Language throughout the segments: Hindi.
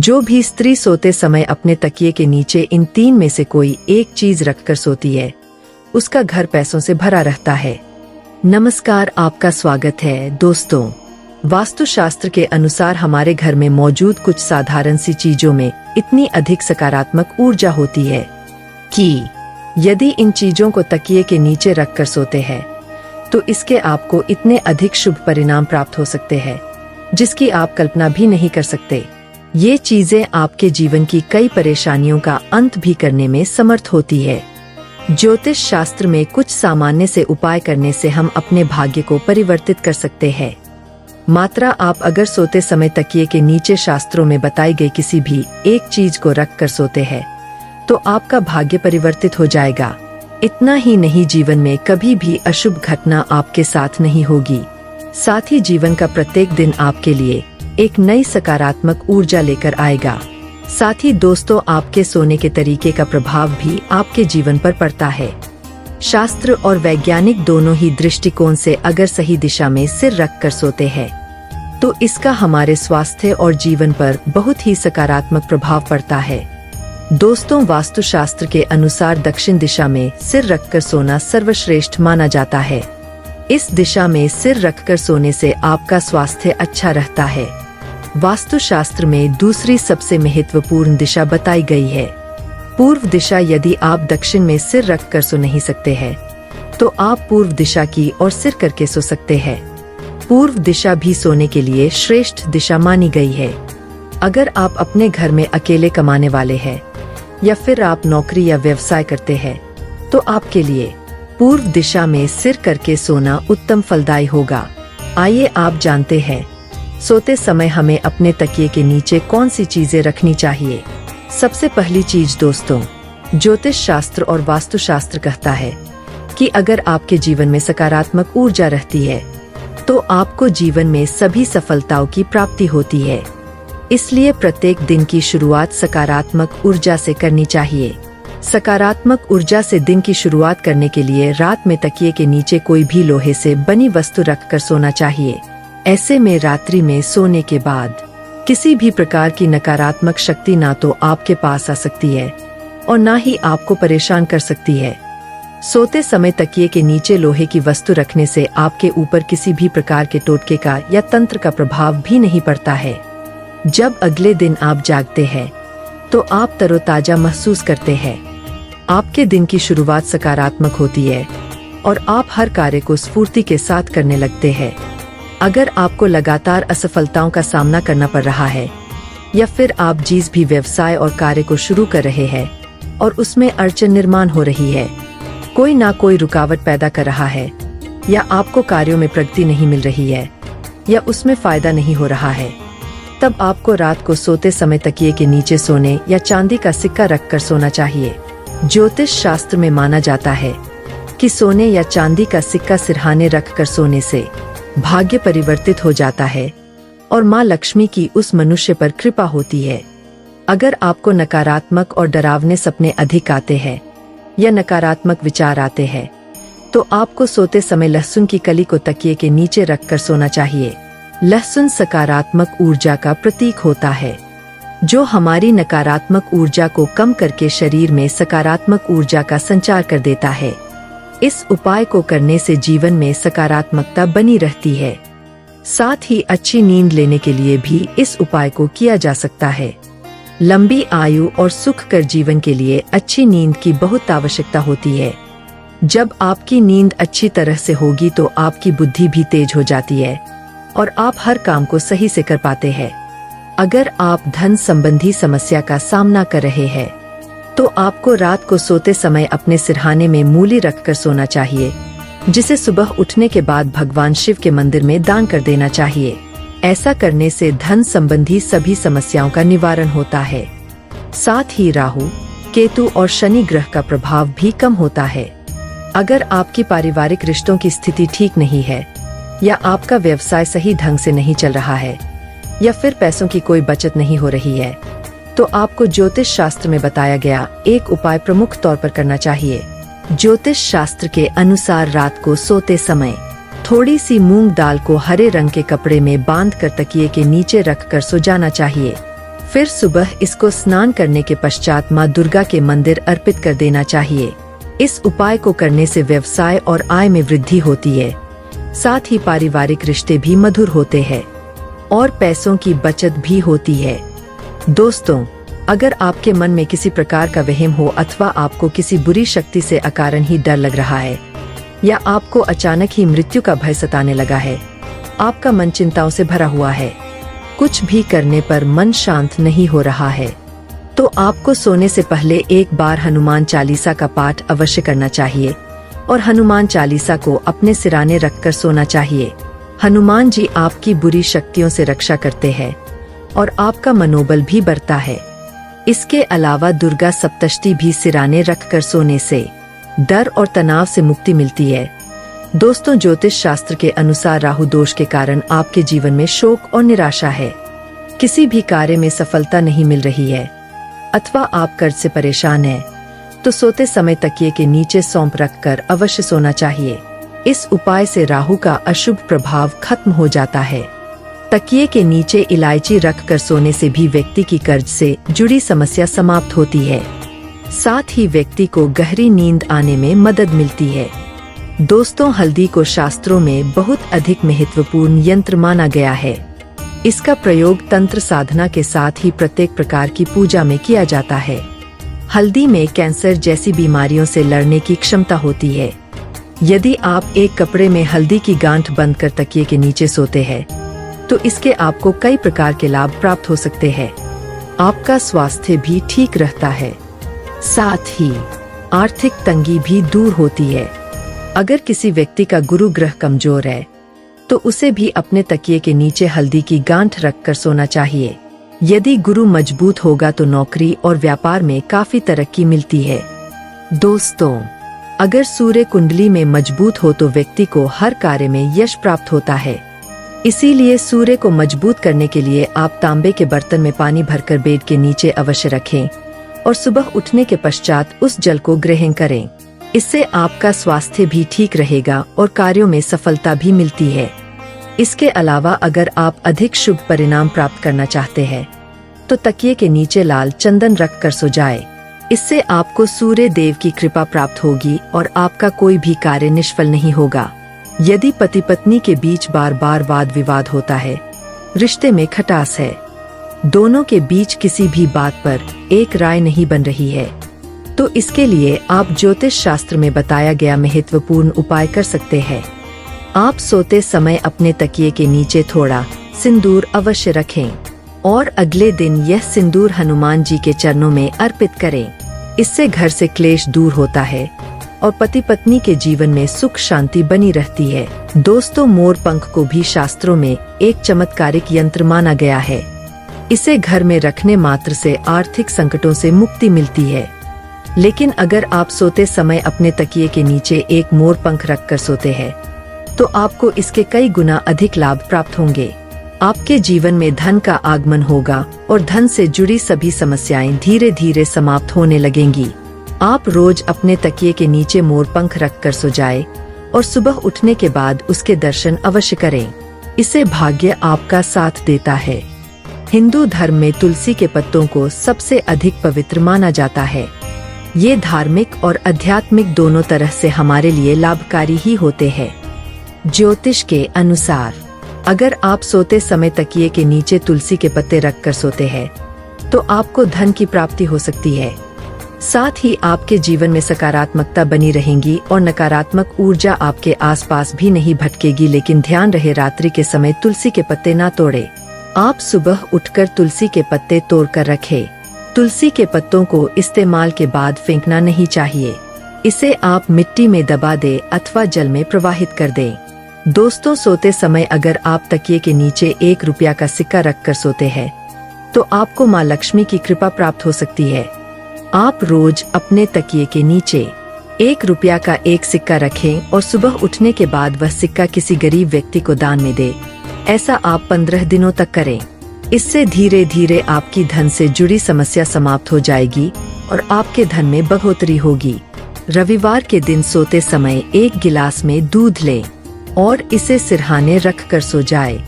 जो भी स्त्री सोते समय अपने तकिए के नीचे इन 3 में से कोई एक चीज रखकर सोती है, उसका घर पैसों से भरा रहता है। नमस्कार, आपका स्वागत है दोस्तों। वास्तुशास्त्र के अनुसार हमारे घर में मौजूद कुछ साधारण सी चीजों में इतनी अधिक सकारात्मक ऊर्जा होती है कि यदि इन चीजों को तकिए के नीचे रखकर सोते हैं तो इसके आपको इतने अधिक शुभ परिणाम प्राप्त हो सकते हैं जिसकी आप कल्पना भी नहीं कर सकते। ये चीजें आपके जीवन की कई परेशानियों का अंत भी करने में समर्थ होती है। ज्योतिष शास्त्र में कुछ सामान्य से उपाय करने से हम अपने भाग्य को परिवर्तित कर सकते हैं। मात्र आप अगर सोते समय तकिए के नीचे शास्त्रों में बताई गई किसी भी एक चीज को रख कर सोते हैं तो आपका भाग्य परिवर्तित हो जाएगा। इतना ही नहीं, जीवन में कभी भी अशुभ घटना आपके साथ नहीं होगी। साथ ही जीवन का प्रत्येक दिन आपके लिए एक नई सकारात्मक ऊर्जा लेकर आएगा। साथ ही दोस्तों, आपके सोने के तरीके का प्रभाव भी आपके जीवन पर पड़ता है। शास्त्र और वैज्ञानिक दोनों ही दृष्टिकोण से अगर सही दिशा में सिर रख कर सोते हैं तो इसका हमारे स्वास्थ्य और जीवन पर बहुत ही सकारात्मक प्रभाव पड़ता है। दोस्तों, वास्तुशास्त्र के अनुसार दक्षिण दिशा में सिर रखकर सोना सर्वश्रेष्ठ माना जाता है। इस दिशा में सिर रखकर सोने से आपका स्वास्थ्य अच्छा रहता है। वास्तुशास्त्र में दूसरी सबसे महत्वपूर्ण दिशा बताई गई है पूर्व दिशा। यदि आप दक्षिण में सिर रखकर सो नहीं सकते हैं तो आप पूर्व दिशा की ओर सिर करके सो सकते हैं। पूर्व दिशा भी सोने के लिए श्रेष्ठ दिशा मानी गई है। अगर आप अपने घर में अकेले कमाने वाले हैं या फिर आप नौकरी या व्यवसाय करते हैं तो आपके लिए पूर्व दिशा में सिर करके सोना उत्तम फलदायी होगा। आइए आप जानते हैं सोते समय हमें अपने तकिए के नीचे कौन सी चीजें रखनी चाहिए। सबसे पहली चीज दोस्तों, ज्योतिष शास्त्र और वास्तुशास्त्र कहता है कि अगर आपके जीवन में सकारात्मक ऊर्जा रहती है तो आपको जीवन में सभी सफलताओं की प्राप्ति होती है। इसलिए प्रत्येक दिन की शुरुआत सकारात्मक ऊर्जा से करनी चाहिए। सकारात्मक ऊर्जा से दिन की शुरुआत करने के लिए रात में तकिए के नीचे कोई भी लोहे से बनी वस्तु रखकर सोना चाहिए। ऐसे में रात्रि में सोने के बाद किसी भी प्रकार की नकारात्मक शक्ति ना तो आपके पास आ सकती है और ना ही आपको परेशान कर सकती है। सोते समय तकिए के नीचे लोहे की वस्तु रखने से आपके ऊपर किसी भी प्रकार के टोटके का या तंत्र का प्रभाव भी नहीं पड़ता है। जब अगले दिन आप जागते हैं तो आप तरोताजा महसूस करते हैं। आपके दिन की शुरुआत सकारात्मक होती है और आप हर कार्य को स्फूर्ति के साथ करने लगते हैं। अगर आपको लगातार असफलताओं का सामना करना पड़ रहा है या फिर आप जिस भी व्यवसाय और कार्य को शुरू कर रहे हैं और उसमें अड़चन निर्माण हो रही है, कोई ना कोई रुकावट पैदा कर रहा है या आपको कार्यों में प्रगति नहीं मिल रही है या उसमें फायदा नहीं हो रहा है, तब आपको रात को सोते समय तकिए के नीचे सोने या चांदी का सिक्का रखकर सोना चाहिए। ज्योतिष शास्त्र में माना जाता है कि सोने या चांदी का सिक्का सिरहाने रखकर सोने से भाग्य परिवर्तित हो जाता है और माँ लक्ष्मी की उस मनुष्य पर कृपा होती है। अगर आपको नकारात्मक और डरावने सपने अधिक आते हैं या नकारात्मक विचार आते हैं तो आपको सोते समय लहसुन की कली को तकिए के नीचे रखकर सोना चाहिए। लहसुन सकारात्मक ऊर्जा का प्रतीक होता है जो हमारी नकारात्मक ऊर्जा को कम करके शरीर में सकारात्मक ऊर्जा का संचार कर देता है। इस उपाय को करने से जीवन में सकारात्मकता बनी रहती है। साथ ही अच्छी नींद लेने के लिए भी इस उपाय को किया जा सकता है। लंबी आयु और सुखकर जीवन के लिए अच्छी नींद की बहुत आवश्यकता होती है। जब आपकी नींद अच्छी तरह से होगी तो आपकी बुद्धि भी तेज हो जाती है और आप हर काम को सही से कर पाते हैं। अगर आप धन संबंधी समस्या का सामना कर रहे हैं तो आपको रात को सोते समय अपने सिरहाने में मूली रखकर सोना चाहिए, जिसे सुबह उठने के बाद भगवान शिव के मंदिर में दान कर देना चाहिए। ऐसा करने से धन संबंधी सभी समस्याओं का निवारण होता है। साथ ही राहु, केतु और शनि ग्रह का प्रभाव भी कम होता है। अगर आपकी पारिवारिक रिश्तों की स्थिति ठीक नहीं है या आपका व्यवसाय सही ढंग से नहीं चल रहा है या फिर पैसों की कोई बचत नहीं हो रही है तो आपको ज्योतिष शास्त्र में बताया गया एक उपाय प्रमुख तौर पर करना चाहिए। ज्योतिष शास्त्र के अनुसार रात को सोते समय थोड़ी सी मूंग दाल को हरे रंग के कपड़े में बांधकर तकिए के नीचे रखकर सो जाना चाहिए। फिर सुबह इसको स्नान करने के पश्चात माँ दुर्गा के मंदिर अर्पित कर देना चाहिए। इस उपाय को करने से व्यवसाय और आय में वृद्धि होती है, साथ ही पारिवारिक रिश्ते भी मधुर होते हैं और पैसों की बचत भी होती है। दोस्तों, अगर आपके मन में किसी प्रकार का वहम हो अथवा आपको किसी बुरी शक्ति से अकारण ही डर लग रहा है या आपको अचानक ही मृत्यु का भय सताने लगा है, आपका मन चिंताओं से भरा हुआ है, कुछ भी करने पर मन शांत नहीं हो रहा है, तो आपको सोने से पहले एक बार हनुमान चालीसा का पाठ अवश्य करना चाहिए और हनुमान चालीसा को अपने सिराने रखकर सोना चाहिए। हनुमान जी आपकी बुरी शक्तियों से रक्षा करते हैं और आपका मनोबल भी बढ़ता है। इसके अलावा दुर्गा सप्तशती भी सिराने रखकर सोने से डर और तनाव से मुक्ति मिलती है। दोस्तों, ज्योतिष शास्त्र के अनुसार राहु दोष के कारण आपके जीवन में शोक और निराशा है, किसी भी कार्य में सफलता नहीं मिल रही है अथवा आप कर्ज से परेशान हैं, तो सोते समय तकिए के नीचे सौंफ रखकर अवश्य सोना चाहिए। इस उपाय से राहु का अशुभ प्रभाव खत्म हो जाता है। तकिए के नीचे इलायची रखकर सोने से भी व्यक्ति की कर्ज से जुड़ी समस्या समाप्त होती है, साथ ही व्यक्ति को गहरी नींद आने में मदद मिलती है। दोस्तों, हल्दी को शास्त्रों में बहुत अधिक महत्वपूर्ण यंत्र माना गया है। इसका प्रयोग तंत्र साधना के साथ ही प्रत्येक प्रकार की पूजा में किया जाता है। हल्दी में कैंसर जैसी बीमारियों से लड़ने की क्षमता होती है। यदि आप एक कपड़े में हल्दी की गांठ बंद कर तकिए के नीचे सोते हैं, तो इसके आपको कई प्रकार के लाभ प्राप्त हो सकते हैं। आपका स्वास्थ्य भी ठीक रहता है, साथ ही आर्थिक तंगी भी दूर होती है। अगर किसी व्यक्ति का गुरु ग्रह कमजोर है, तो उसे भी अपने तकिए के नीचे हल्दी की गांठ रखकर सोना चाहिए। यदि गुरु मजबूत होगा तो नौकरी और व्यापार में काफी तरक्की मिलती है। दोस्तों, अगर सूर्य कुंडली में मजबूत हो तो व्यक्ति को हर कार्य में यश प्राप्त होता है। इसीलिए सूर्य को मजबूत करने के लिए आप तांबे के बर्तन में पानी भरकर बेड के नीचे अवश्य रखें और सुबह उठने के पश्चात उस जल को ग्रहण करें। इससे आपका स्वास्थ्य भी ठीक रहेगा और कार्यों में सफलता भी मिलती है। इसके अलावा अगर आप अधिक शुभ परिणाम प्राप्त करना चाहते हैं, तो तकिए के नीचे लाल चंदन रखकर सो जाए। इससे आपको सूर्य देव की कृपा प्राप्त होगी और आपका कोई भी कार्य निष्फल नहीं होगा। यदि पति पत्नी के बीच बार बार वाद विवाद होता है, रिश्ते में खटास है, दोनों के बीच किसी भी बात पर एक राय नहीं बन रही है, तो इसके लिए आप ज्योतिष शास्त्र में बताया गया महत्वपूर्ण उपाय कर सकते हैं। आप सोते समय अपने तकिए के नीचे थोड़ा सिंदूर अवश्य रखें और अगले दिन यह सिंदूर हनुमान जी के चरणों में अर्पित करें। इससे घर से क्लेश दूर होता है और पति पत्नी के जीवन में सुख शांति बनी रहती है। दोस्तों, मोर पंख को भी शास्त्रों में एक चमत्कारिक यंत्र माना गया है। इसे घर में रखने मात्र से आर्थिक संकटों से मुक्ति मिलती है। लेकिन अगर आप सोते समय अपने तकिए के नीचे एक मोर पंख रखकर सोते हैं, तो आपको इसके कई गुना अधिक लाभ प्राप्त होंगे। आपके जीवन में धन का आगमन होगा और धन से जुड़ी सभी समस्याएं धीरे धीरे समाप्त होने लगेंगी। आप रोज अपने तकिए के नीचे मोर पंख रखकर सो जाएं और सुबह उठने के बाद उसके दर्शन अवश्य करें। इससे भाग्य आपका साथ देता है। हिंदू धर्म में तुलसी के पत्तों को सबसे अधिक पवित्र माना जाता है। ये धार्मिक और आध्यात्मिक दोनों तरह से हमारे लिए लाभकारी ही होते हैं। ज्योतिष के अनुसार अगर आप सोते समय तकिए के नीचे तुलसी के पत्ते रखकर सोते हैं, तो आपको धन की प्राप्ति हो सकती है। साथ ही आपके जीवन में सकारात्मकता बनी रहेगी और नकारात्मक ऊर्जा आपके आसपास भी नहीं भटकेगी। लेकिन ध्यान रहे, रात्रि के समय तुलसी के पत्ते ना तोड़े। आप सुबह उठकर तुलसी के पत्ते तोड़कर रखें। तुलसी के पत्तों को इस्तेमाल के बाद फेंकना नहीं चाहिए। इसे आप मिट्टी में दबा दें अथवा जल में प्रवाहित कर दें। दोस्तों, सोते समय अगर आप तकिए के नीचे 1 रुपया का सिक्का रखकर सोते हैं, तो आपको माँ लक्ष्मी की कृपा प्राप्त हो सकती है। आप रोज अपने तकिए के नीचे 1 रुपया का एक सिक्का रखें और सुबह उठने के बाद वह सिक्का किसी गरीब व्यक्ति को दान में दें। ऐसा आप 15 दिनों तक करें। इससे धीरे धीरे आपकी धन से जुड़ी समस्या समाप्त हो जाएगी और आपके धन में बढ़ोतरी होगी। रविवार के दिन सोते समय 1 गिलास में दूध लें और इसे सिरहाने रखकर सो जाए।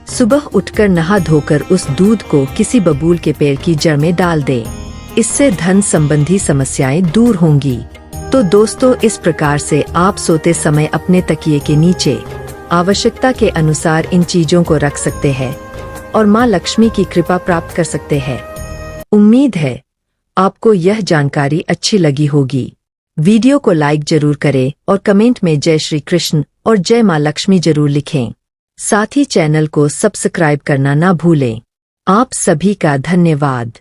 सुबह उठकर नहा धोकर उस दूध को किसी बबूल के पेड़ की जड़ में डाल दे। इससे धन संबंधी समस्याएं दूर होंगी। तो दोस्तों, इस प्रकार से आप सोते समय अपने तकिए के नीचे आवश्यकता के अनुसार इन चीजों को रख सकते हैं और माँ लक्ष्मी की कृपा प्राप्त कर सकते हैं। उम्मीद है आपको यह जानकारी अच्छी लगी होगी। वीडियो को लाइक जरूर करें और कमेंट में जय श्री कृष्ण और जय माँ लक्ष्मी जरूर लिखें। साथ ही चैनल को सब्सक्राइब करना ना भूलें। आप सभी का धन्यवाद।